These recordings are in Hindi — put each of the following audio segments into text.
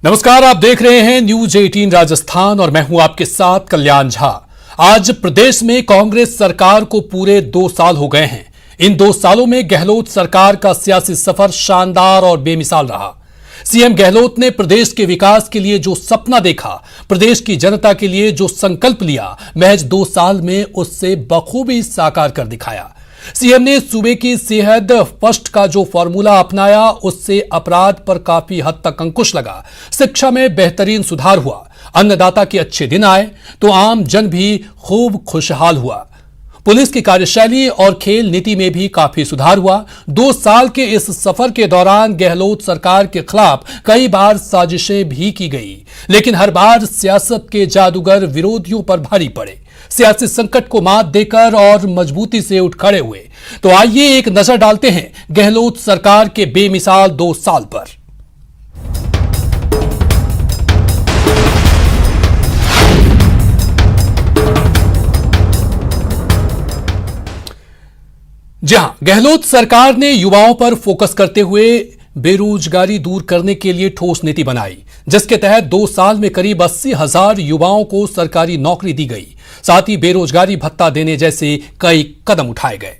नमस्कार, आप देख रहे हैं न्यूज 18 राजस्थान और मैं हूं आपके साथ कल्याण झा। आज प्रदेश में कांग्रेस सरकार को पूरे 2 साल हो गए हैं। इन 2 सालों में गहलोत सरकार का सियासी सफर शानदार और बेमिसाल रहा। सीएम गहलोत ने प्रदेश के विकास के लिए जो सपना देखा, प्रदेश की जनता के लिए जो संकल्प लिया, महज 2 साल में उससे बखूबी साकार कर दिखाया। सीएम ने सूबे की सेहत फर्स्ट का जो फॉर्मूला अपनाया, उससे अपराध पर काफी हद तक अंकुश लगा, शिक्षा में बेहतरीन सुधार हुआ, अन्नदाता के अच्छे दिन आए तो आम जन भी खूब खुशहाल हुआ। पुलिस की कार्यशैली और खेल नीति में भी काफी सुधार हुआ। 2 साल के इस सफर के दौरान गहलोत सरकार के खिलाफ कई बार साजिशें भी की गई, लेकिन हर बार सियासत के जादूगर विरोधियों पर भारी पड़े, सियासी संकट को मात देकर और मजबूती से उठ खड़े हुए। तो आइए एक नजर डालते हैं गहलोत सरकार के बेमिसाल 2 साल पर। जहां गहलोत सरकार ने युवाओं पर फोकस करते हुए बेरोजगारी दूर करने के लिए ठोस नीति बनाई, जिसके तहत 2 साल में करीब 80,000 युवाओं को सरकारी नौकरी दी गई। साथ ही बेरोजगारी भत्ता देने जैसे कई कदम उठाए गए।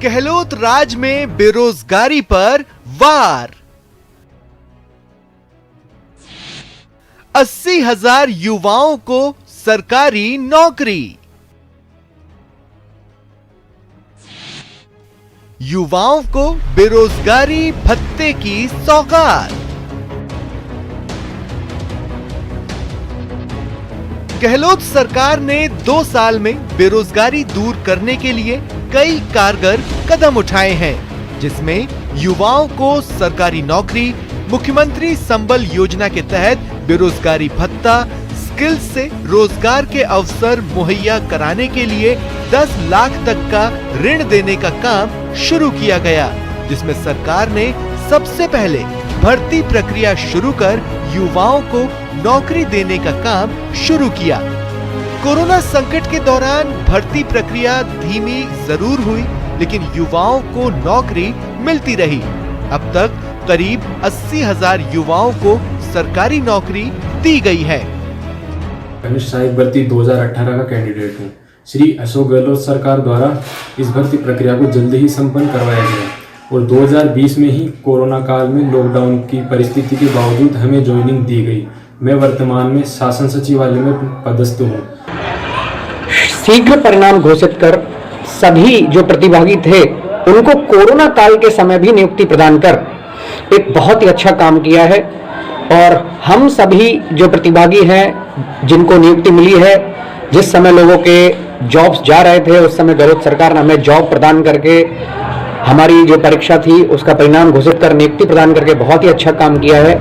गहलोत राज में बेरोजगारी पर वार। 80,000 युवाओं को सरकारी नौकरी। युवाओं को बेरोजगारी भत्ते की सौगात। गहलोत सरकार ने 2 साल में बेरोजगारी दूर करने के लिए कई कारगर कदम उठाए हैं, जिसमें युवाओं को सरकारी नौकरी, मुख्यमंत्री संबल योजना के तहत बेरोजगारी भत्ता, स्किल्स से रोजगार के अवसर मुहैया कराने के लिए 10 लाख तक का ऋण देने का काम शुरू किया गया, जिसमें सरकार ने सबसे पहले भर्ती प्रक्रिया शुरू कर युवाओं को नौकरी देने का काम शुरू किया। कोरोना संकट के दौरान भर्ती प्रक्रिया धीमी जरूर हुई, लेकिन युवाओं को नौकरी मिलती रही। अब तक करीब 80,000 युवाओं को सरकारी नौकरी दी गई है। कनिष्ठ सहायक भर्ती 2018 का कैंडिडेट हूँ। श्री अशोक गहलोत सरकार द्वारा इस भर्ती प्रक्रिया को जल्दी ही संपन्न करवाया गया और 2020 में ही कोरोना काल में लॉकडाउन की परिस्थिति के बावजूद हमें ज्वाइनिंग दी गई। मैं वर्तमान में शासन सचिवालय में पदस्थ हूँ। शीघ्र परिणाम घोषित कर सभी जो प्रतिभागी थे उनको कोरोना काल के समय भी नियुक्ति प्रदान कर एक बहुत ही अच्छा काम किया है। और हम सभी जो प्रतिभागी हैं जिनको नियुक्ति मिली है, जिस समय लोगों के जॉब्स जा रहे थे उस समय गहलोत सरकार ने हमें जॉब प्रदान करके, हमारी जो परीक्षा थी उसका परिणाम घोषित कर नियुक्ति प्रदान करके बहुत ही अच्छा काम किया है।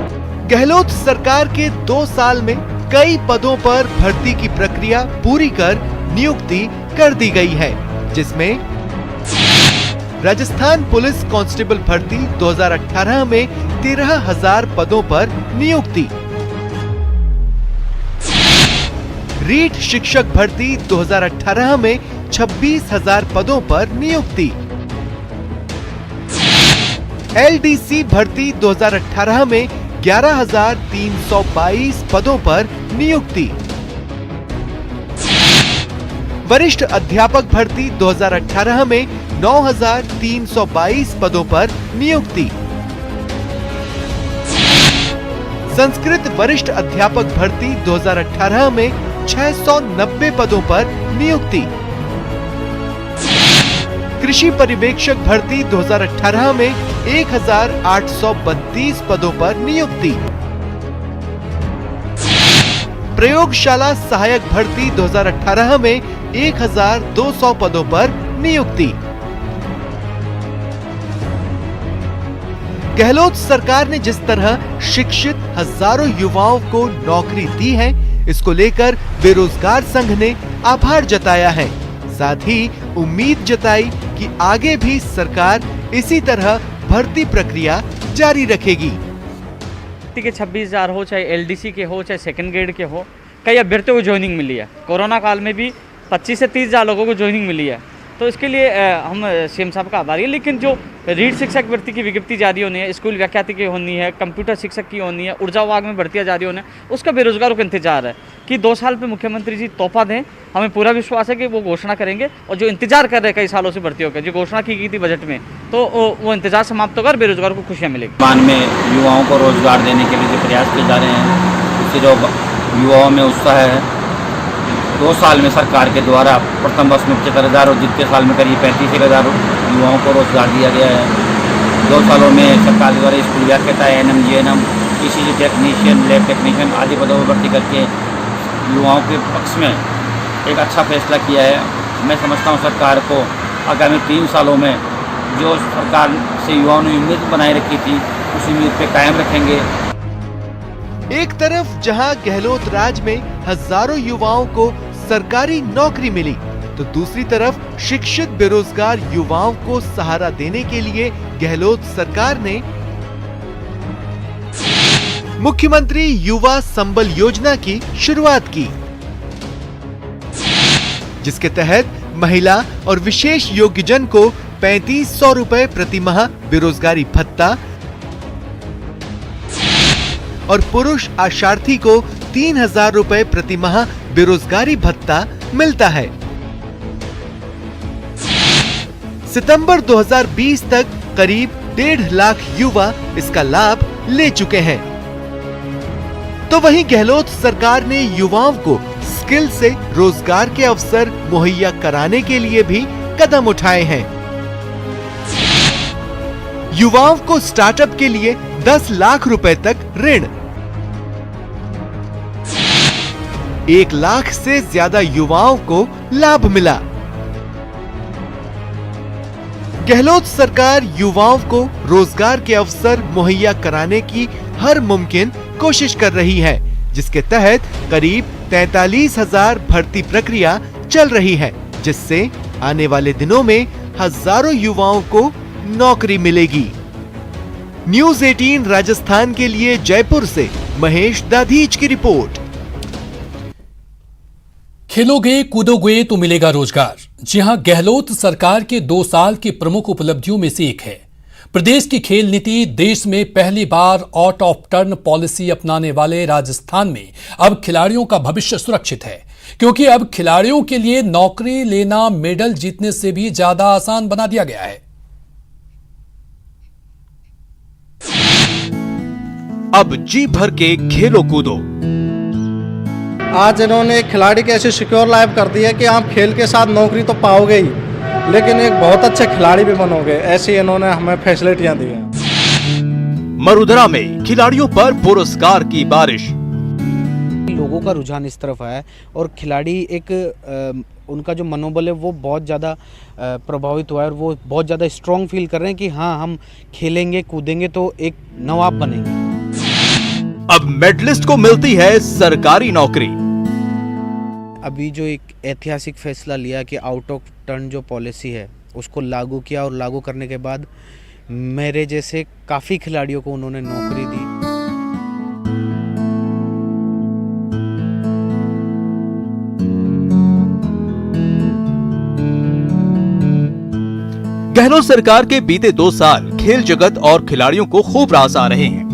गहलोत सरकार के 2 साल में कई पदों पर भर्ती की प्रक्रिया पूरी कर नियुक्ति कर दी गई है, जिसमें राजस्थान पुलिस कांस्टेबल भर्ती 2018 में 13,000 पदों पर नियुक्ति, रीट शिक्षक भर्ती 2018 में 26,000 पदों पर नियुक्ति, एलडीसी भर्ती 2018 में 11,322 पदों पर नियुक्ति, वरिष्ठ अध्यापक भर्ती 2018 में 9,322 पदों पर नियुक्ति, संस्कृत वरिष्ठ अध्यापक भर्ती 2018 में 690 पदों पर नियुक्ति, कृषि पर्यवेक्षक भर्ती 2018 में 1,832 पदों पर नियुक्ति, प्रयोगशाला सहायक भर्ती 2018 में 1,200 पदों पर नियुक्ति। गहलोत सरकार ने जिस तरह शिक्षित हजारों युवाओं को नौकरी दी है, इसको लेकर बेरोजगार संघ ने आभार जताया है। साथ ही उम्मीद जताई कि आगे भी सरकार इसी तरह भर्ती प्रक्रिया जारी रखेगी। के 26,000 हो, चाहे एलडीसी के हो, चाहे सेकंड ग्रेड के हो, कई अभ्यर्थियों को ज्वाइनिंग मिली है। कोरोना काल में भी 25 से 30,000 लोगों को ज्वाइनिंग मिली है। तो इसके लिए हम सीएम साहब का आभारी हैं। लेकिन जो रीढ़ शिक्षक भर्ती की विज्ञप्ति जारी होनी है, स्कूल व्याख्याति की होनी है, कंप्यूटर शिक्षक की होनी है, ऊर्जा विभाग में भर्तियाँ जारी होनी है, उसका बेरोजगारों को इंतजार है कि 2 साल पे मुख्यमंत्री जी तोहफा दें। हमें पूरा विश्वास है कि वो घोषणा करेंगे और जो इंतजार कर रहे हैं कई सालों से भर्तियों का, जो घोषणा की गई थी बजट में, तो वो इंतजार समाप्त होगा और बेरोजगारों को खुशियाँ मिलेगी। वर्तमान में युवाओं को रोजगार देने के लिए जो प्रयास किए जा रहे हैं, उससे जो युवाओं में उत्साह है। 2 साल में सरकार के द्वारा प्रथम वर्ष में 75,000 और द्वितीय साल में करीब 35,000 युवाओं को रोजगार दिया गया है। 2 सालों में सरकार के द्वारा स्कूल व्याख्याता, ANM, GNM, ECG technician, lab technician आदि पदों पर भर्ती करके युवाओं के पक्ष में एक अच्छा फैसला किया है। मैं समझता हूँ सरकार को आगामी 3 सालों में जो सरकार से युवाओं ने उम्मीद बनाए रखी थी, उस उम्मीद पे कायम रखेंगे। एक तरफ जहां गहलोत राज में हजारों युवाओं को सरकारी नौकरी मिली, तो दूसरी तरफ शिक्षित बेरोजगार युवाओं को सहारा देने के लिए गहलोत सरकार ने मुख्यमंत्री युवा संबल योजना की शुरुआत की, जिसके तहत महिला और विशेष योग्यजन को 3500 रुपए प्रति माह बेरोजगारी भत्ता और पुरुष आशार्थी को 3,000 रुपए प्रति माह बेरोजगारी भत्ता मिलता है। सितंबर 2020 तक करीब 1.5 लाख युवा इसका लाभ ले चुके हैं। तो वहीं गहलोत सरकार ने युवाओं को स्किल से रोजगार के अवसर मुहैया कराने के लिए भी कदम उठाए हैं। युवाओं को स्टार्टअप के लिए 10 लाख रुपए तक ऋण, 1 लाख से ज्यादा युवाओं को लाभ मिला। गहलोत सरकार युवाओं को रोजगार के अवसर मुहैया कराने की हर मुमकिन कोशिश कर रही है, जिसके तहत करीब 43,000 भर्ती प्रक्रिया चल रही है, जिससे आने वाले दिनों में हजारों युवाओं को नौकरी मिलेगी। न्यूज़ 18 राजस्थान के लिए जयपुर से महेश दाधीच की रिपोर्ट। खेलोगे कूदोगे तो मिलेगा रोजगार। जी हां, गहलोत सरकार के 2 साल की प्रमुख उपलब्धियों में से एक है प्रदेश की खेल नीति। देश में पहली बार आउट ऑफ टर्न पॉलिसी अपनाने वाले राजस्थान में अब खिलाड़ियों का भविष्य सुरक्षित है, क्योंकि अब खिलाड़ियों के लिए नौकरी लेना मेडल जीतने से भी ज्यादा आसान बना दिया गया है। अब जी भर के खेलो कूदो। आज इन्होंने खिलाड़ी की ऐसी सिक्योर लाइफ कर दी है कि आप खेल के साथ नौकरी तो पाओगे ही, लेकिन एक बहुत अच्छे खिलाड़ी भी बनोगे, ऐसी इन्होंने हमें फैसिलिटियां दी हैं। मरुधरा में खिलाड़ियों पर पुरस्कार की बारिश। लोगों का रुझान इस तरफ है और खिलाड़ी एक उनका जो मनोबल है वो बहुत ज़्यादा प्रभावित हुआ है और वो बहुत ज़्यादा स्ट्रॉन्ग फील कर रहे हैं कि हाँ, हम खेलेंगे कूदेंगे तो एक नवाब बनेंगे। अब मेडलिस्ट को मिलती है सरकारी नौकरी। अभी जो एक ऐतिहासिक फैसला लिया कि आउट ऑफ टर्न जो पॉलिसी है उसको लागू किया और लागू करने के बाद मेरे जैसे काफ़ी खिलाड़ियों को उन्होंने नौकरी दी। गहलोत सरकार के बीते 2 साल खेल जगत और खिलाड़ियों को खूब रास आ रहे हैं।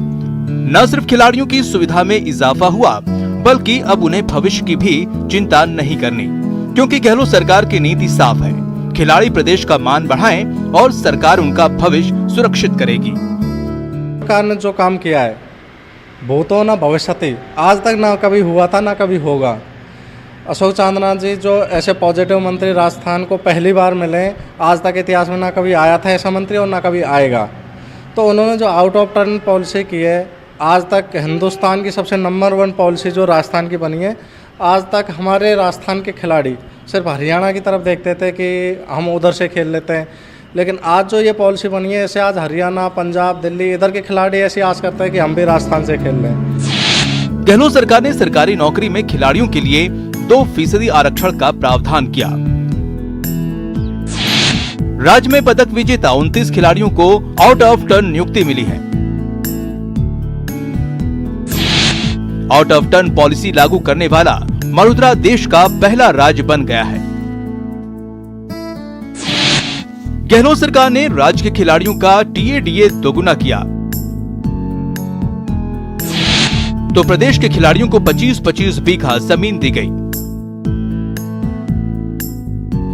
न सिर्फ खिलाड़ियों की सुविधा में इजाफा हुआ, बल्कि अब उन्हें भविष्य की भी चिंता नहीं करनी, क्योंकि गहलोत सरकार की नीति साफ है। खिलाड़ी प्रदेश का मान बढ़ाएं और सरकार उनका भविष्य सुरक्षित करेगी। सरकार ने जो काम किया है भूतो न भविष्यति, आज तक ना कभी हुआ था ना कभी होगा। अशोक चांदना जी जो ऐसे पॉजिटिव मंत्री राजस्थान को पहली बार मिले, आज तक इतिहास में ना कभी आया था ऐसा मंत्री और ना कभी आएगा। तो उन्होंने जो आउट ऑफ टर्न पॉलिसी की है, आज तक हिंदुस्तान की सबसे नंबर 1 पॉलिसी जो राजस्थान की बनी है। आज तक हमारे राजस्थान के खिलाड़ी सिर्फ हरियाणा की तरफ देखते थे कि हम उधर से खेल लेते हैं, लेकिन आज जो ये पॉलिसी बनी है, ऐसे आज हरियाणा, पंजाब, दिल्ली इधर के खिलाड़ी ऐसी आस करते हैं कि हम भी राजस्थान से खेल लें। गहलोत सरकार ने सरकारी नौकरी में खिलाड़ियों के लिए 2% आरक्षण का प्रावधान किया। राज्य में पदक विजेता 29 खिलाड़ियों को आउट ऑफ टर्न नियुक्ति मिली है। आउट ऑफ टर्न पॉलिसी लागू करने वाला मरुधरा देश का पहला राज्य बन गया है। गहलोत सरकार ने राज्य के खिलाड़ियों का टीए-डीए दोगुना किया तो प्रदेश के खिलाड़ियों को 25-25 बीघा जमीन दी गई।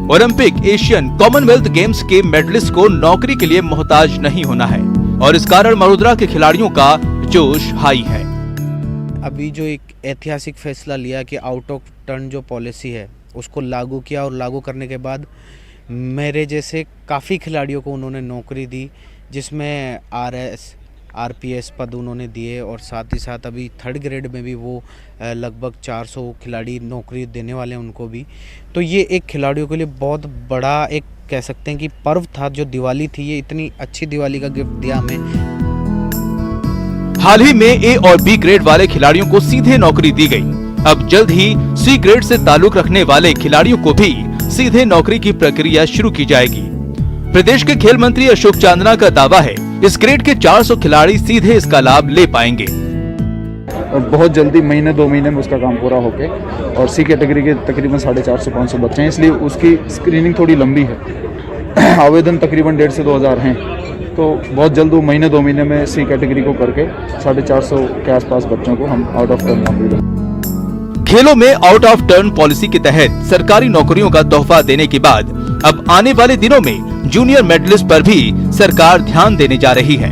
ओलंपिक, एशियन, कॉमनवेल्थ गेम्स के मेडलिस्ट को नौकरी के लिए मोहताज नहीं होना है और इस कारण मरोदरा के खिलाड़ियों का जोश हाई है। अभी जो एक ऐतिहासिक फैसला लिया कि आउट ऑफ टर्न जो पॉलिसी है उसको लागू किया और लागू करने के बाद मेरे जैसे काफ़ी खिलाड़ियों को उन्होंने नौकरी दी, जिसमें आरएस आरपीएस पद उन्होंने दिए और साथ ही साथ अभी 3rd ग्रेड में भी वो लगभग 400 खिलाड़ी नौकरी देने वाले हैं उनको भी। तो ये एक खिलाड़ियों के लिए बहुत बड़ा एक कह सकते हैं कि पर्व था। जो दिवाली थी, ये इतनी अच्छी दिवाली का गिफ्ट दिया हमें। हाल ही में ए और बी ग्रेड वाले खिलाड़ियों को सीधे नौकरी दी गई। अब जल्द ही सी ग्रेड से ताल्लुक रखने वाले खिलाड़ियों को भी सीधे नौकरी की प्रक्रिया शुरू की जाएगी। प्रदेश के खेल मंत्री अशोक चांदना का दावा है इस ग्रेड के 400 खिलाड़ी सीधे इसका लाभ ले पाएंगे। बहुत जल्दी महीने 2 महीने में उसका काम पूरा होके और सी कैटेगरी के तकरीबन 450-500 बच्चे हैं, इसलिए उसकी स्क्रीनिंग थोड़ी लंबी है। आवेदन तकरीबन 1,500 से 2,000 हैं, तो बहुत जल्द वो महीने 2 महीने में सी कैटेगरी को करके 450 के आसपास बच्चों को हम आउट ऑफ टर्न नौकरी देंगे। खेलों में आउट ऑफ टर्न पॉलिसी के तहत सरकारी नौकरियों का तोहफा देने के बाद अब आने वाले दिनों में जूनियर मेडलिस्ट पर भी सरकार ध्यान देने जा रही है।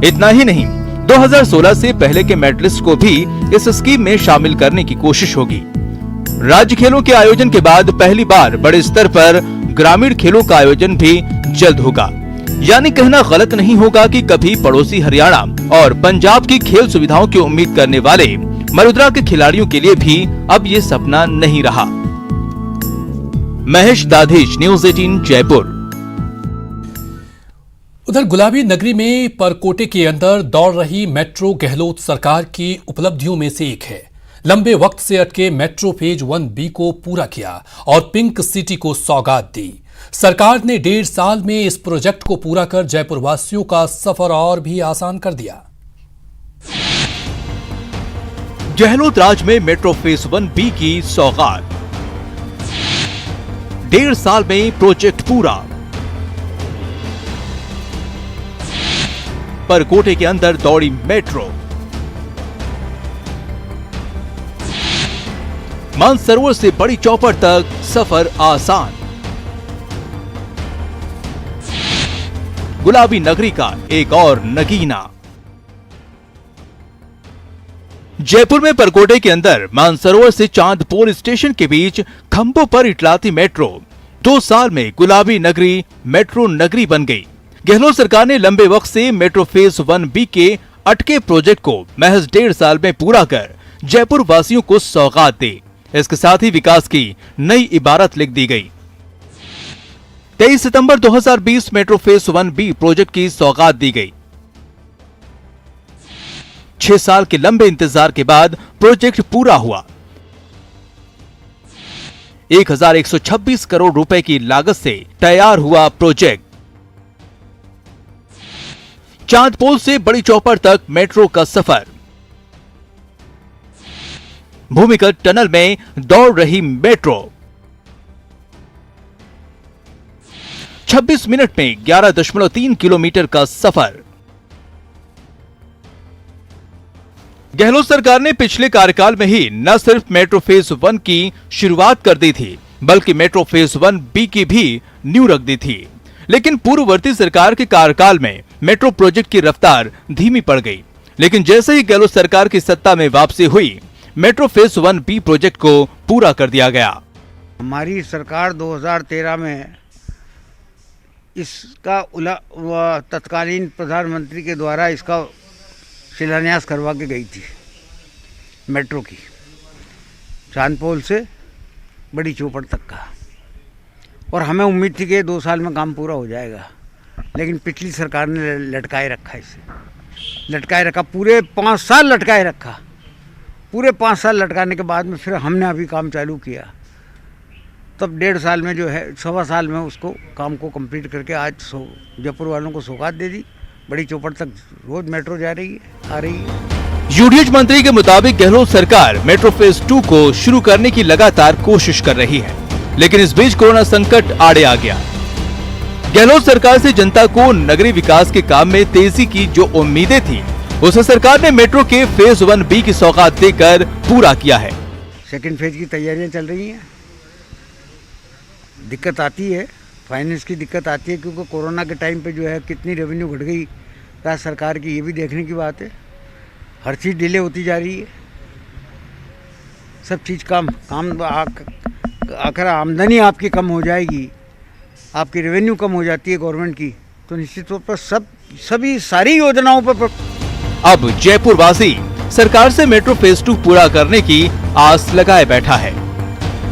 इतना ही नहीं, 2016 से पहले के मेडलिस्ट को भी इस स्कीम में शामिल करने की कोशिश होगी। राज्य खेलों के आयोजन के बाद पहली बार बड़े स्तर पर ग्रामीण खेलों का आयोजन भी जल्द होगा। यानी कहना गलत नहीं होगा कि कभी पड़ोसी हरियाणा और पंजाब की खेल सुविधाओं की उम्मीद करने वाले मरोदरा के खिलाड़ियों के लिए भी अब ये सपना नहीं रहा। महेश दाधीच, न्यूज़ 18 जयपुर। उधर गुलाबी नगरी में परकोटे के अंदर दौड़ रही मेट्रो गहलोत सरकार की उपलब्धियों में से एक है। लंबे वक्त से अटके मेट्रो फेज 1B को पूरा किया और पिंक सिटी को सौगात दी। सरकार ने 1.5 साल में इस प्रोजेक्ट को पूरा कर जयपुर वासियों का सफर और भी आसान कर दिया। गहलोत राज में मेट्रो फेज 1B की सौगात। 1.5 साल में प्रोजेक्ट पूरा। परकोटे के अंदर दौड़ी मेट्रो। मानसरोवर से बड़ी चौपड़ तक सफर आसान। गुलाबी नगरी का एक और नगीना। जयपुर में परकोटे के अंदर मानसरोवर से चांदपोल स्टेशन के बीच खंभों पर इटलाती मेट्रो 2 साल में गुलाबी नगरी मेट्रो नगरी बन गई। गहलोत सरकार ने लंबे वक्त से मेट्रो फेज 1B के अटके प्रोजेक्ट को महज 1.5 साल में पूरा कर जयपुर वासियों को सौगात दी। इसके साथ ही विकास की नई इबारत लिख दी गई। 23 सितंबर 2020 मेट्रो फेज 1B प्रोजेक्ट की सौगात दी गई। 6 साल के लंबे इंतजार के बाद प्रोजेक्ट पूरा हुआ। 1126 करोड़ रुपए की लागत से तैयार हुआ प्रोजेक्ट। चांदपोल से बड़ी चौपड़ तक मेट्रो का सफर। भूमिगत टनल में दौड़ रही मेट्रो। 26 मिनट में 11.3 किलोमीटर का सफर। गहलोत सरकार ने पिछले कार्यकाल में ही न सिर्फ मेट्रो फेज 1 की शुरुआत कर दी थी, बल्कि मेट्रो फेज 1B की भी नींव रख दी थी। लेकिन पूर्ववर्ती सरकार के कार्यकाल में मेट्रो प्रोजेक्ट की रफ्तार धीमी पड़ गई। लेकिन जैसे ही गहलोत सरकार की सत्ता में वापसी हुई, मेट्रो फेज 1B प्रोजेक्ट को पूरा कर दिया गया। हमारी सरकार 2013 में इसका तत्कालीन प्रधानमंत्री के द्वारा इसका शिलान्यास करवा के गई थी, मेट्रो की, चांदपोल से बड़ी चौपड़ तक का। और हमें उम्मीद थी कि 2 साल में काम पूरा हो जाएगा, लेकिन पिछली सरकार ने लटकाए रखा, इसे लटकाए रखा, पूरे 5 साल लटकाए रखा। पूरे 5 साल लटकाने के बाद में फिर हमने अभी काम चालू किया, तब 1.5 साल में जो है 1.25 साल में उसको काम को कंप्लीट करके आज जयपुर वालों को सौगात दे दी। बड़ी चौपड़ तक रोज मेट्रो जा रही है, आ रही है। यूडीएच मंत्री के मुताबिक गहलोत सरकार मेट्रो फेज 2 को शुरू करने की लगातार कोशिश कर रही है, लेकिन इस बीच कोरोना संकट आड़े आ गया। गहलोत सरकार से जनता को नगरीय विकास के काम में तेजी की जो उम्मीदें थी, उसे सरकार ने मेट्रो के फेज 1B की सौगात देकर पूरा किया है। सेकंड फेज की तैयारियां चल रही हैं। दिक्कत आती है, फाइनेंस की दिक्कत आती है, क्योंकि कोरोना के टाइम पे जो है कितनी रेवेन्यू घट गई राज्य सरकार की, ये भी देखने की बात है। हर चीज़ डिले होती जा रही है, सब चीज़ कम आखिर आमदनी आपकी कम हो जाएगी, आपकी रेवेन्यू कम हो जाती है गवर्नमेंट की, तो निश्चित तौर पर सभी सारी योजनाओं पर अब जयपुर वासी सरकार से मेट्रो फेज 2 पूरा करने की आस लगाए बैठा है।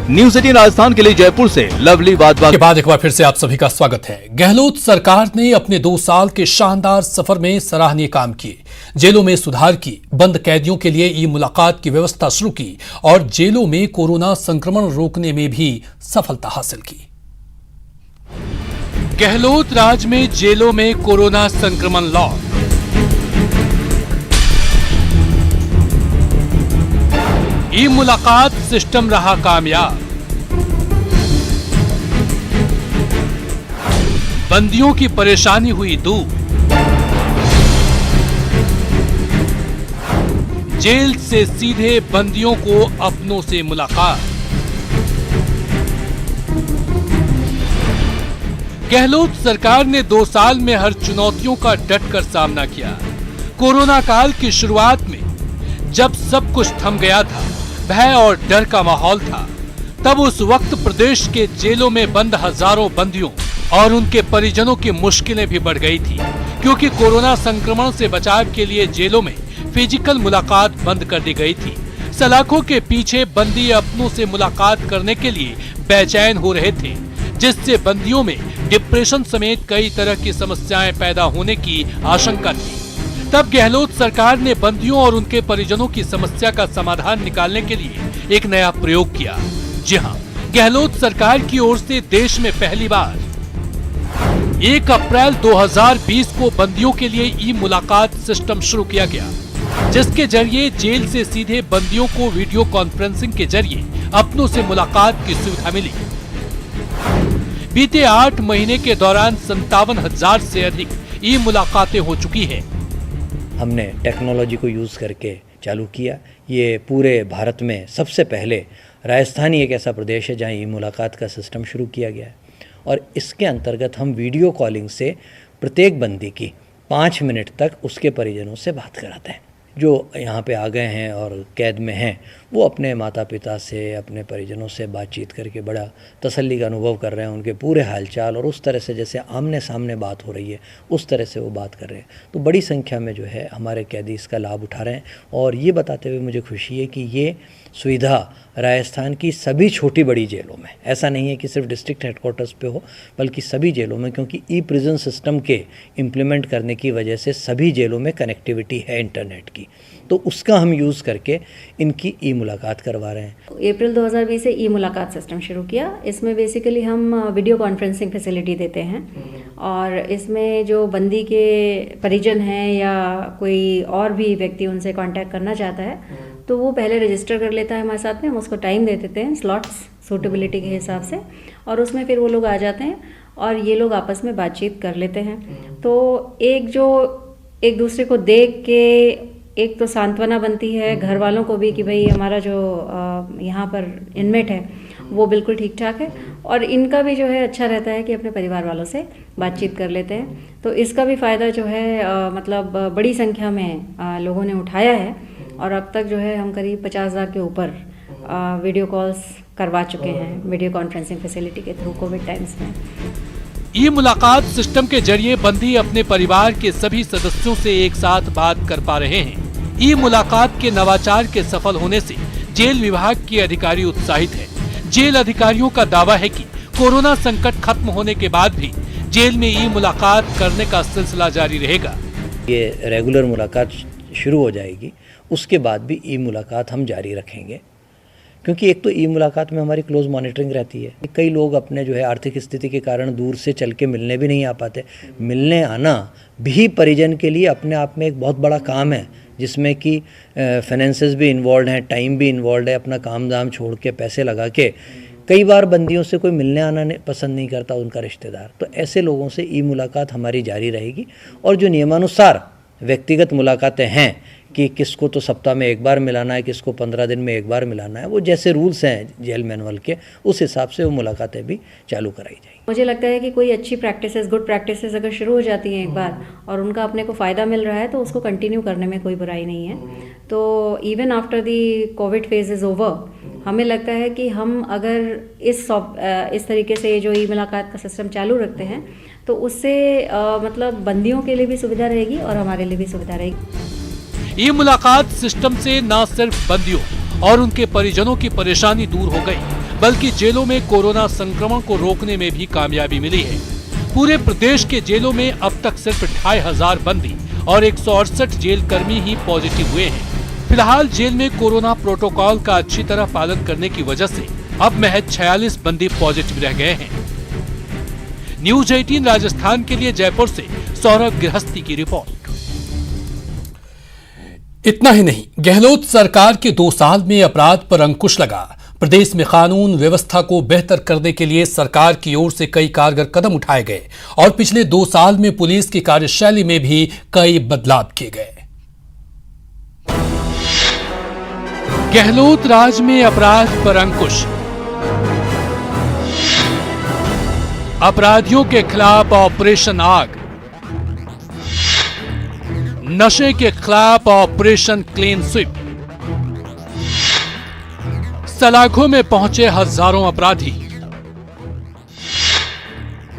न्यूज़ 18 राजस्थान के लिए जयपुर से लवली वाधवा के बाद एक बार फिर से आप सभी का स्वागत है। गहलोत सरकार ने अपने 2 साल के शानदार सफर में सराहनीय काम किए। जेलों में सुधार की, बंद कैदियों के लिए ई-मुलाकात की व्यवस्था शुरू की और जेलों में कोरोना संक्रमण रोकने में भी सफलता हासिल की। गहलोत राज में जेलों में कोरोना संक्रमण लॉक। ई-मुलाकात सिस्टम रहा कामयाब। बंदियों की परेशानी हुई दूर। जेल से सीधे बंदियों को अपनों से मुलाकात। गहलोत सरकार ने 2 साल में हर चुनौतियों का डटकर सामना किया। कोरोना काल की शुरुआत में जब सब कुछ थम गया था, भय और डर का माहौल था, तब उस वक्त प्रदेश के जेलों में बंद हजारों बंदियों और उनके परिजनों की मुश्किलें भी बढ़ गई थी, क्योंकि कोरोना संक्रमण से बचाव के लिए जेलों में फिजिकल मुलाकात बंद कर दी गई थी। सलाखों के पीछे बंदी अपनों से मुलाकात करने के लिए बेचैन हो रहे थे, जिससे बंदियों में डिप्रेशन समेत कई तरह की समस्याएं पैदा होने की आशंका थी। तब गहलोत सरकार ने बंदियों और उनके परिजनों की समस्या का समाधान निकालने के लिए एक नया प्रयोग किया। जी हां, गहलोत सरकार की ओर से देश में पहली बार 1 अप्रैल 2020 को बंदियों के लिए ई-मुलाकात सिस्टम शुरू किया गया, जिसके जरिए जेल से सीधे बंदियों को वीडियो कॉन्फ्रेंसिंग के जरिए अपनों से मुलाकात की सुविधा मिली। बीते 8 महीने के दौरान 57,000 से अधिक ई-मुलाकातें हो चुकी है। हमने टेक्नोलॉजी को यूज़ करके चालू किया। ये पूरे भारत में सबसे पहले राजस्थान ही एक ऐसा प्रदेश है जहाँ ई-मुलाकात का सिस्टम शुरू किया गया है और इसके अंतर्गत हम वीडियो कॉलिंग से प्रत्येक बंदी की 5 मिनट तक उसके परिजनों से बात कराते हैं। जो यहाँ पे आ गए हैं और कैद में हैं, वो अपने माता पिता से, अपने परिजनों से बातचीत करके बड़ा तसल्ली का अनुभव कर रहे हैं। उनके पूरे हालचाल और उस तरह से जैसे आमने सामने बात हो रही है, उस तरह से वो बात कर रहे हैं। तो बड़ी संख्या में जो है हमारे कैदी इसका लाभ उठा रहे हैं और ये बताते हुए मुझे खुशी है कि ये सुविधा राजस्थान की सभी छोटी बड़ी जेलों में, ऐसा नहीं है कि सिर्फ डिस्ट्रिक्ट हेडक्वार्टर्स पे हो, बल्कि सभी जेलों में, क्योंकि ई प्रिजन सिस्टम के इम्प्लीमेंट करने की वजह से सभी जेलों में कनेक्टिविटी है इंटरनेट की, तो उसका हम यूज़ करके इनकी ई मुलाकात करवा रहे हैं। अप्रैल 2020 से ई मुलाकात सिस्टम शुरू किया। इसमें बेसिकली हम वीडियो कॉन्फ्रेंसिंग फैसिलिटी देते हैं और इसमें जो बंदी के परिजन हैं या कोई और भी व्यक्ति उनसे कांटेक्ट करना चाहता है तो वो पहले रजिस्टर कर लेता है हमारे साथ में। हम उसको टाइम दे देते हैं, स्लॉट्स सूटेबिलिटी के हिसाब से, और उसमें फिर वो लोग आ जाते हैं और ये लोग आपस में बातचीत कर लेते हैं। तो एक दूसरे को देख के एक तो सांत्वना बनती है घर वालों को भी कि भाई हमारा जो यहाँ पर इनमेट है वो बिल्कुल ठीक ठाक है, और इनका भी जो है अच्छा रहता है कि अपने परिवार वालों से बातचीत कर लेते हैं। तो इसका भी फ़ायदा जो है मतलब बड़ी संख्या में लोगों ने उठाया है और अब तक जो है हम करीब 50,000 के ऊपर वीडियो कॉल्स करवा चुके हैं वीडियो कॉन्फ्रेंसिंग फैसिलिटी के थ्रू कोविड टाइम्स में। ई मुलाकात सिस्टम के जरिए बंदी अपने परिवार के सभी सदस्यों से एक साथ बात कर पा रहे हैं। ई मुलाकात के नवाचार के सफल होने से जेल विभाग के अधिकारी उत्साहित है। जेल अधिकारियों का दावा है कि कोरोना संकट खत्म होने के बाद भी जेल में ई मुलाकात करने का सिलसिला जारी रहेगा। ये रेगुलर मुलाकात शुरू हो जाएगी, उसके बाद भी ई मुलाकात हम जारी रखेंगे, क्योंकि एक तो ई मुलाकात में हमारी क्लोज मॉनिटरिंग रहती है। कई लोग अपने जो है आर्थिक स्थिति के कारण दूर से चल के मिलने भी नहीं आ पाते। मिलने आना भी परिजन के लिए अपने आप में एक बहुत बड़ा काम है, जिसमें कि फाइनेंसेस भी इन्वॉल्व हैं, टाइम भी इन्वॉल्व है। अपना काम दाम छोड़ के पैसे लगा के कई बार बंदियों से कोई मिलने आना पसंद नहीं करता, उनका रिश्तेदार, तो ऐसे लोगों से ई मुलाकात हमारी जारी रहेगी। और जो नियमानुसार व्यक्तिगत मुलाकातें हैं कि किसको तो सप्ताह में एक बार मिलाना है, किसको 15 दिन में एक बार मिलाना है, वो जैसे रूल्स हैं जेल मैनुअल के, उस हिसाब से वो मुलाकातें भी चालू कराई जाएंगी। मुझे लगता है कि कोई अच्छी प्रैक्टिसेस, गुड प्रैक्टिसेस अगर शुरू हो जाती हैं एक बार और उनका अपने को फ़ायदा मिल रहा है तो उसको कंटिन्यू करने में कोई बुराई नहीं है। तो even after the Covid phase is over, हमें लगता है कि हम अगर इस तरीके से जो ई मुलाकात का सिस्टम चालू रखते हैं तो उससे मतलब बंदियों के लिए भी सुविधा रहेगी और हमारे लिए भी सुविधा रहेगी। ई मुलाकात सिस्टम से न सिर्फ बंदियों और उनके परिजनों की परेशानी दूर हो गई, बल्कि जेलों में कोरोना संक्रमण को रोकने में भी कामयाबी मिली है। पूरे प्रदेश के जेलों में अब तक सिर्फ 2500 बंदी और 168 जेल कर्मी ही पॉजिटिव हुए हैं। फिलहाल जेल में कोरोना प्रोटोकॉल का अच्छी तरह पालन करने की वजह से अब महज 46 बंदी पॉजिटिव रह गए हैं। न्यूज 18 राजस्थान के लिए जयपुर से सौरभ गृहस्थी की रिपोर्ट। इतना ही नहीं, गहलोत सरकार के 2 साल में अपराध पर अंकुश लगा। प्रदेश में कानून व्यवस्था को बेहतर करने के लिए सरकार की ओर से कई कारगर कदम उठाए गए और पिछले 2 साल में पुलिस की कार्यशैली में भी कई बदलाव किए गए। गहलोत राज में अपराध पर अंकुश, अपराधियों के खिलाफ ऑपरेशन आग, नशे के खिलाफ ऑपरेशन क्लीन स्वीप, सलाखों में पहुंचे हजारों अपराधी,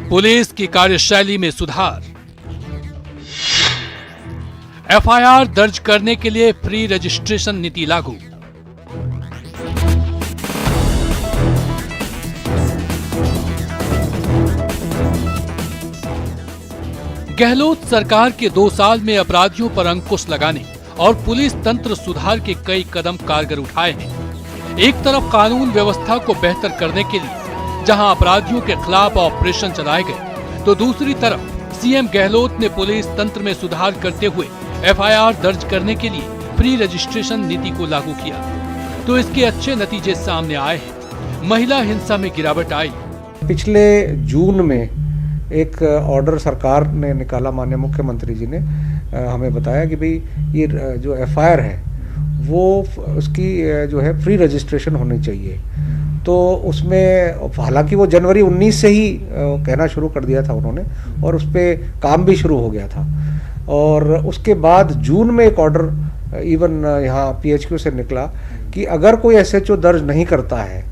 पुलिस की कार्यशैली में सुधार, एफआईआर दर्ज करने के लिए फ्री रजिस्ट्रेशन नीति लागू। गहलोत सरकार के 2 साल में अपराधियों पर अंकुश लगाने और पुलिस तंत्र सुधार के कई कदम कारगर उठाए हैं। एक तरफ कानून व्यवस्था को बेहतर करने के लिए जहां अपराधियों के खिलाफ ऑपरेशन चलाए गए, तो दूसरी तरफ सीएम गहलोत ने पुलिस तंत्र में सुधार करते हुए एफआईआर दर्ज करने के लिए फ्री रजिस्ट्रेशन नीति को लागू किया, तो इसके अच्छे नतीजे सामने आए हैं। महिला हिंसा में गिरावट आई। पिछले जून में एक ऑर्डर सरकार ने निकाला, माननीय मुख्यमंत्री जी ने हमें बताया कि भाई ये जो एफआईआर है वो उसकी जो है फ्री रजिस्ट्रेशन होनी चाहिए। तो उसमें हालांकि वो जनवरी 19 से ही कहना शुरू कर दिया था उन्होंने और उस पर काम भी शुरू हो गया था। और उसके बाद जून में एक ऑर्डर इवन यहाँ पीएचक्यू से निकला कि अगर कोई एसएचओ दर्ज नहीं करता है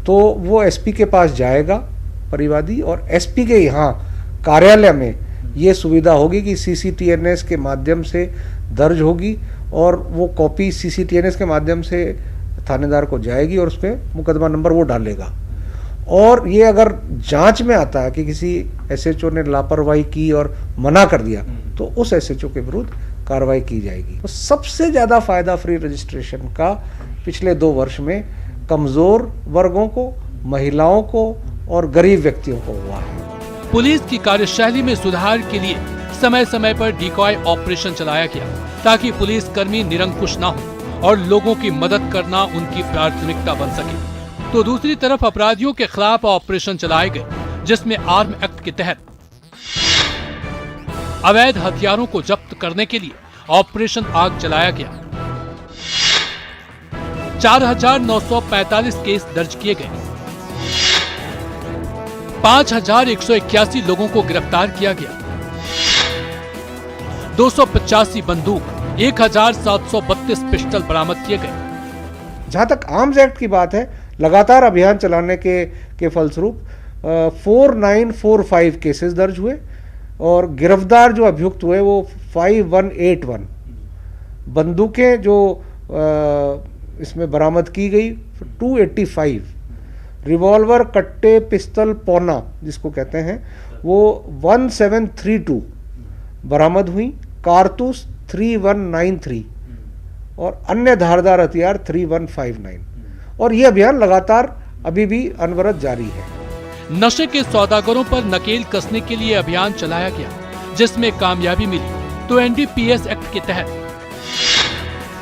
तो वो एसपी के पास जाएगा परिवादी, और एसपी के यहाँ कार्यालय में ये सुविधा होगी कि सीसीटीएनएस के माध्यम से दर्ज होगी और वो कॉपी सीसीटीएनएस के माध्यम से थानेदार को जाएगी और उस पर मुकदमा नंबर वो डालेगा। और ये अगर जांच में आता है कि किसी एसएचओ ने लापरवाही की और मना कर दिया तो उस एसएचओ के विरुद्ध कार्रवाई की जाएगी। तो सबसे ज़्यादा फायदा फ्री रजिस्ट्रेशन का पिछले 2 वर्ष में कमज़ोर वर्गों को, महिलाओं को और गरीब व्यक्तियों को हुआ है। पुलिस की कार्यशैली में सुधार के लिए समय समय पर डिकॉय ऑपरेशन चलाया गया ताकि पुलिस कर्मी निरंकुश न हो और लोगों की मदद करना उनकी प्राथमिकता बन सके। तो दूसरी तरफ अपराधियों के खिलाफ ऑपरेशन चलाए गए जिसमें आर्म एक्ट के तहत अवैध हथियारों को जब्त करने के लिए ऑपरेशन आग चलाया गया। 4945 केस दर्ज किए गए, 5181 लोगों को गिरफ्तार किया गया, 285 बंदूक, 1732 पिस्टल बरामद किए गए। जहाँ तक आर्म्स एक्ट की बात है, लगातार अभियान चलाने के फलस्वरूप 4945 केसेस दर्ज हुए और गिरफ्तार जो अभियुक्त हुए वो 5181। बंदूकें जो इसमें बरामद की गई 285, रिवॉल्वर, कट्टे, पिस्तल, पौना जिसको कहते हैं वो 1732 बरामद हुई, कारतूस 3193 और अन्य धारदार हथियार 3159। और ये अभियान लगातार अभी भी अनवरत जारी है। नशे के सौदागरों पर नकेल कसने के लिए अभियान चलाया गया जिसमें कामयाबी मिली, तो एनडीपीएस एक्ट के तहत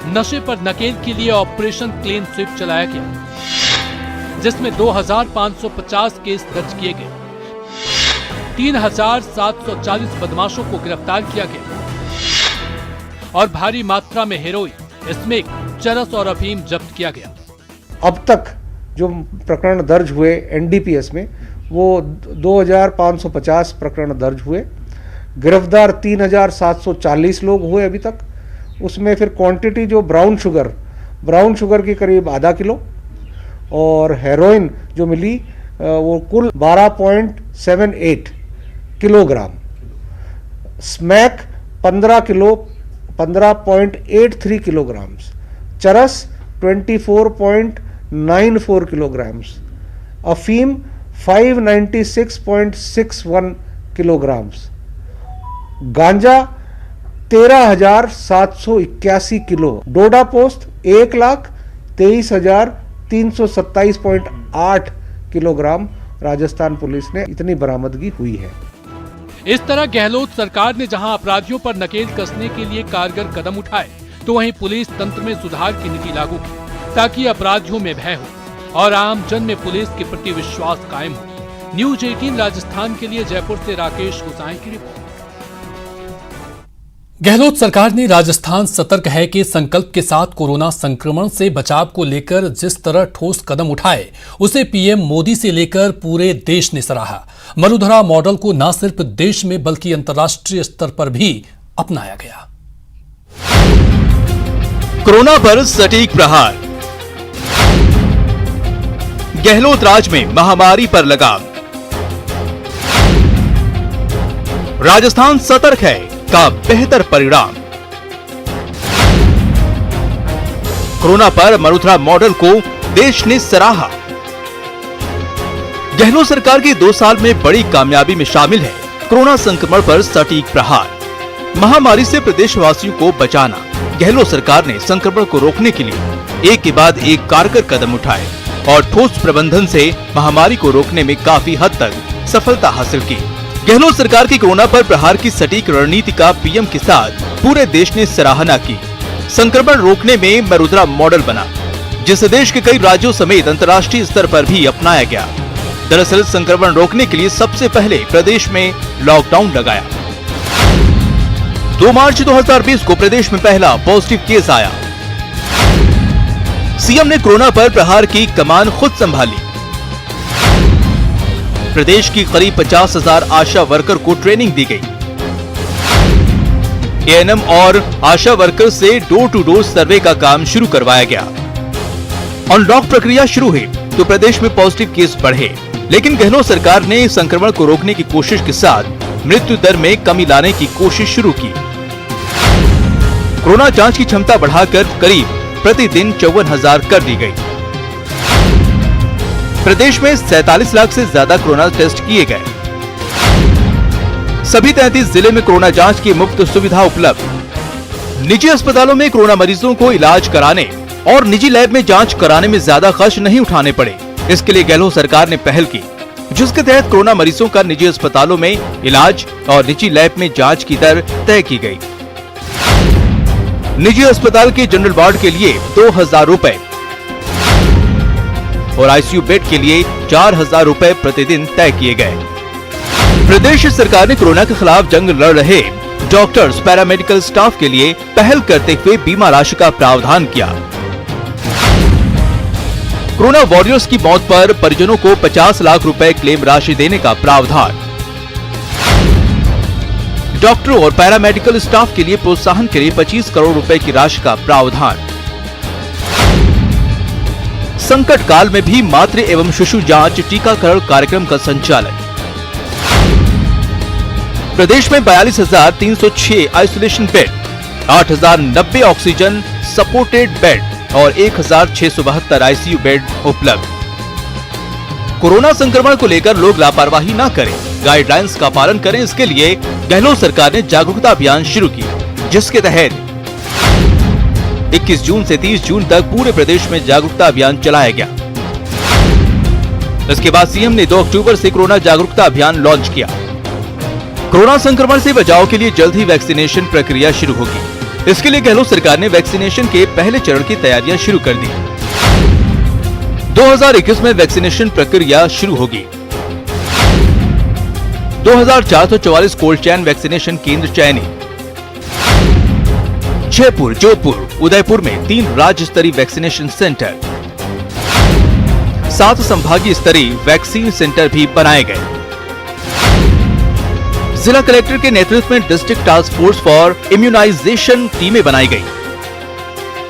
नशे पर नकेल के लिए ऑपरेशन क्लीन स्वीप चलाया गया। जिसमें 2550 केस दर्ज किए गए। 3740 बदमाशों को गिरफ्तार किया गया और भारी मात्रा में हेरोइन, स्मैक, चरस और अफीम जब्त किया गया। अब तक जो प्रकरण दर्ज हुए एनडीपीएस में वो 2550 प्रकरण दर्ज हुए। गिरफ्तार 3740 लोग हुए अभी तक। उसमें फिर क्वांटिटी जो ब्राउन शुगर की करीब आधा किलो और हेरोइन जो मिली वो कुल 12.78 किलोग्राम, स्मैक 15.83 किलोग्राम, चरस 24.94 किलोग्राम्स, अफीम 596.61 किलोग्राम्स, गांजा 13,781 किलो, डोडा पोस्ट 1,23,327.8 किलोग्राम राजस्थान पुलिस ने इतनी बरामदगी हुई है। इस तरह गहलोत सरकार ने जहां अपराधियों पर नकेल कसने के लिए कारगर कदम उठाए, तो वहीं पुलिस तंत्र में सुधार की नीति लागू की ताकि अपराधियों में भय हो और आम जन में पुलिस के प्रति विश्वास कायम हो। न्यूज 18 राजस्थान के लिए जयपुर से राकेश गोसाई की रिपोर्ट। गहलोत सरकार ने राजस्थान सतर्क है के संकल्प के साथ कोरोना संक्रमण से बचाव को लेकर जिस तरह ठोस कदम उठाए, उसे पीएम मोदी से लेकर पूरे देश ने सराहा। मरुधरा मॉडल को न सिर्फ देश में बल्कि अंतर्राष्ट्रीय स्तर पर भी अपनाया गया। कोरोना पर सटीक प्रहार, गहलोत राज में महामारी पर लगाम। राजस्थान सतर्क है का बेहतर परिणाम। कोरोना पर मरुधरा मॉडल को देश ने सराहा। गहलोत सरकार के 2 साल में बड़ी कामयाबी में शामिल है कोरोना संक्रमण पर सटीक प्रहार। महामारी से प्रदेशवासियों को बचाना। गहलोत सरकार ने संक्रमण को रोकने के लिए एक के बाद एक कारगर कदम उठाए और ठोस प्रबंधन से महामारी को रोकने में काफी हद तक सफलता हासिल की। गहलोत सरकार की कोरोना पर प्रहार की सटीक रणनीति का पीएम के साथ पूरे देश ने सराहना की। संक्रमण रोकने में मरुधरा मॉडल बना, जिसे देश के कई राज्यों समेत अंतर्राष्ट्रीय स्तर पर भी अपनाया गया। दरअसल संक्रमण रोकने के लिए सबसे पहले प्रदेश में लॉकडाउन लगाया। 2 मार्च 2020 को प्रदेश में पहला पॉजिटिव केस आया। सीएम ने कोरोना पर प्रहार की कमान खुद संभाली। प्रदेश की करीब 50,000 आशा वर्कर को ट्रेनिंग दी गई। एएनएम और आशा वर्कर से डोर टू डोर सर्वे का काम शुरू करवाया गया। अनलॉक प्रक्रिया शुरू हुई तो प्रदेश में पॉजिटिव केस बढ़े, लेकिन गहलोत सरकार ने संक्रमण को रोकने की कोशिश के साथ मृत्यु दर में कमी लाने की कोशिश शुरू की। कोरोना जांच की क्षमता बढ़ाकर करीब प्रतिदिन 54,000 कर दी गई। प्रदेश में 47 लाख से ज्यादा कोरोना टेस्ट किए गए। सभी 33 जिले में कोरोना जांच की मुफ्त सुविधा उपलब्ध। निजी अस्पतालों में कोरोना मरीजों को इलाज कराने और निजी लैब में जांच कराने में ज्यादा खर्च नहीं उठाने पड़े। इसके लिए गहलोत सरकार ने पहल की, जिसके तहत कोरोना मरीजों का निजी अस्पतालों में इलाज और निजी लैब में जांच की दर तय की गई। निजी अस्पताल के जनरल वार्ड के लिए 2,000 रुपए और आईसीयू बेड के लिए 4,000 रुपए प्रतिदिन तय किए गए। प्रदेश सरकार ने कोरोना के खिलाफ जंग लड़ रहे डॉक्टर्स, पैरामेडिकल स्टाफ के लिए पहल करते हुए बीमा राशि का प्रावधान किया। कोरोना वॉरियर्स की मौत पर परिजनों को 50 लाख रुपए क्लेम राशि देने का प्रावधान। डॉक्टरों और पैरामेडिकल स्टाफ के लिए प्रोत्साहन के लिए 25 करोड़ रुपए की राशि का प्रावधान। संकट काल में भी मातृ एवं शिशु जांच टीकाकरण कार्यक्रम का संचालन। प्रदेश में 42,306 isolation bed, 8,090 oxygen supported bed और 1,672 आईसीयू बेड उपलब्ध। कोरोना संक्रमण को लेकर लोग लापरवाही न करें, गाइडलाइंस का पालन करें। इसके लिए गहलोत सरकार ने जागरूकता अभियान शुरू किया, जिसके तहत 21 जून से 30 जून तक पूरे प्रदेश में जागरूकता अभियान चलाया गया। इसके बाद सीएम ने 2 अक्टूबर से कोरोना जागरूकता अभियान लॉन्च किया। कोरोना संक्रमण से बचाव के लिए जल्द ही वैक्सीनेशन प्रक्रिया शुरू होगी। इसके लिए गहलोत सरकार ने वैक्सीनेशन के पहले चरण की तैयारियां शुरू कर दी। 2021 में वैक्सीनेशन प्रक्रिया शुरू होगी। 2444 कोल्ड चैन वैक्सीनेशन केंद्र चयनित। जयपुर, जोधपुर, उदयपुर में 3 राज्य स्तरीय वैक्सीनेशन सेंटर, 7 संभागीय स्तरीय वैक्सीन सेंटर भी बनाए गए। जिला कलेक्टर के नेतृत्व में district task force for immunisation टीमें बनाई गई।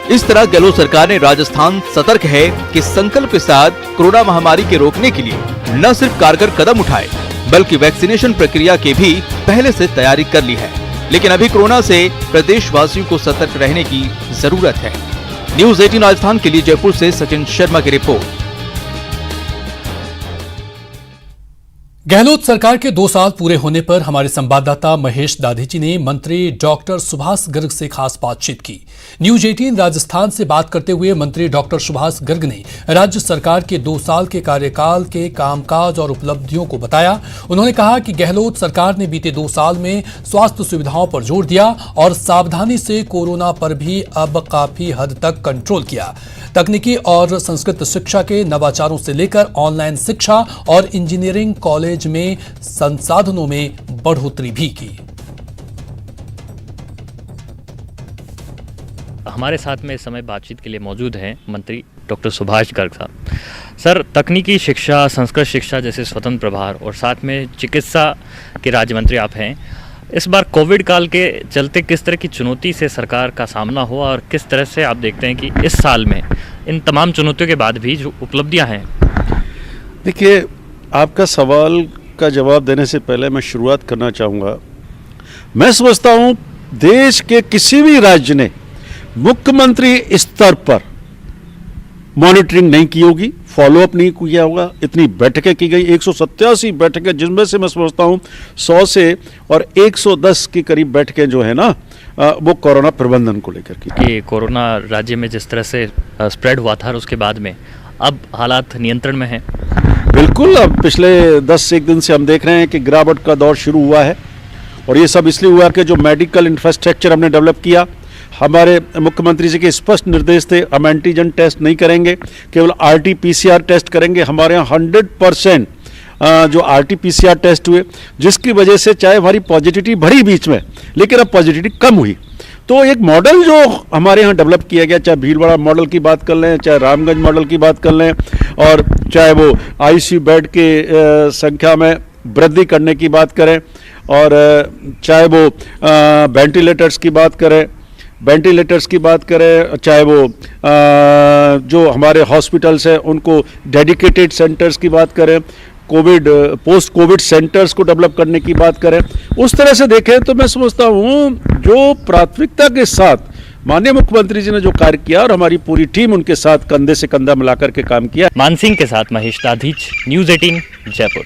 इस तरह गहलोत सरकार ने राजस्थान सतर्क है कि संकल्प के साथ कोरोना महामारी के रोकने के लिए न सिर्फ कारगर कदम उठाए बल्कि वैक्सीनेशन प्रक्रिया की भी पहले से तैयारी कर ली है। लेकिन अभी कोरोना से प्रदेशवासियों को सतर्क रहने की जरूरत है। न्यूज़ 18 राजस्थान के लिए जयपुर से सचिन शर्मा की रिपोर्ट। गहलोत सरकार के 2 साल पूरे होने पर हमारे संवाददाता महेश दाधीची ने मंत्री डॉक्टर सुभाष गर्ग से खास बातचीत की। न्यूज 18 राजस्थान से बात करते हुए मंत्री डॉक्टर सुभाष गर्ग ने राज्य सरकार के 2 साल के कार्यकाल के कामकाज और उपलब्धियों को बताया। उन्होंने कहा कि गहलोत सरकार ने बीते 2 साल में स्वास्थ्य सुविधाओं पर जोर दिया और सावधानी से कोरोना पर भी अब काफी हद तक कंट्रोल किया। तकनीकी और संस्कृत शिक्षा के नवाचारों से लेकर ऑनलाइन शिक्षा और इंजीनियरिंग कॉलेज में संसाधनों में बढ़ोतरी भी की। हमारे साथ में इस समय बातचीत के लिए मौजूद हैं मंत्री डॉक्टर सुभाष गर्ग साहब। सर, तकनीकी शिक्षा, संस्कृत शिक्षा जैसे स्वतंत्र प्रभार और साथ में चिकित्सा के राज्य मंत्री आप हैं। इस बार कोविड काल के चलते किस तरह की चुनौती से सरकार का सामना हुआ और किस तरह से आप देखते हैं कि इस साल में इन तमाम चुनौतियों के बाद भी जो उपलब्धियां हैं? देखिए, आपका सवाल का जवाब देने से पहले मैं शुरुआत करना चाहूँगा। मैं समझता हूँ देश के किसी भी राज्य ने मुख्यमंत्री स्तर पर मॉनिटरिंग नहीं की होगी, फॉलोअप नहीं किया होगा। इतनी बैठकें की गई, 187 बैठकें, जिनमें से मैं समझता हूँ 100 से और 110 के करीब बैठकें जो है ना वो कोरोना प्रबंधन को लेकर की। कि कोरोना राज्य में जिस तरह से स्प्रेड हुआ था उसके बाद में अब हालात नियंत्रण में हैं? बिल्कुल। अब पिछले 10-1 दिन से हम देख रहे हैं कि गिरावट का दौर शुरू हुआ है और ये सब इसलिए हुआ कि जो मेडिकल इंफ्रास्ट्रक्चर हमने डेवलप किया, हमारे मुख्यमंत्री जी के स्पष्ट निर्देश थे, हम एंटीजन टेस्ट नहीं करेंगे, केवल RT-PCR टेस्ट करेंगे। हमारे यहाँ 100% जो RT-PCR टेस्ट हुए, जिसकी वजह से चाहे हमारी पॉजिटिविटी बढ़ी बीच में, लेकिन अब पॉजिटिविटी कम हुई। तो एक मॉडल जो हमारे यहाँ डेवलप किया गया, चाहे भीलवाड़ा मॉडल की बात कर लें, चाहे रामगंज मॉडल की बात कर लें, और चाहे वो ICU बेड के संख्या में वृद्धि करने की बात करें, और चाहे वो वेंटिलेटर्स की बात करें, चाहे वो जो हमारे हॉस्पिटल्स हैं उनको डेडिकेटेड सेंटर्स की बात करें, कोविड पोस्ट कोविड सेंटर्स को डेवलप करने की बात करें, उस तरह से देखें तो मैं समझता हूँ जो प्राथमिकता के साथ माननीय मुख्यमंत्री जी ने जो कार्य किया और हमारी पूरी टीम उनके साथ कंधे से कंधा मिलाकर के काम किया। मानसिंह के साथ महेश दाधीच, न्यूज़ 18 जयपुर।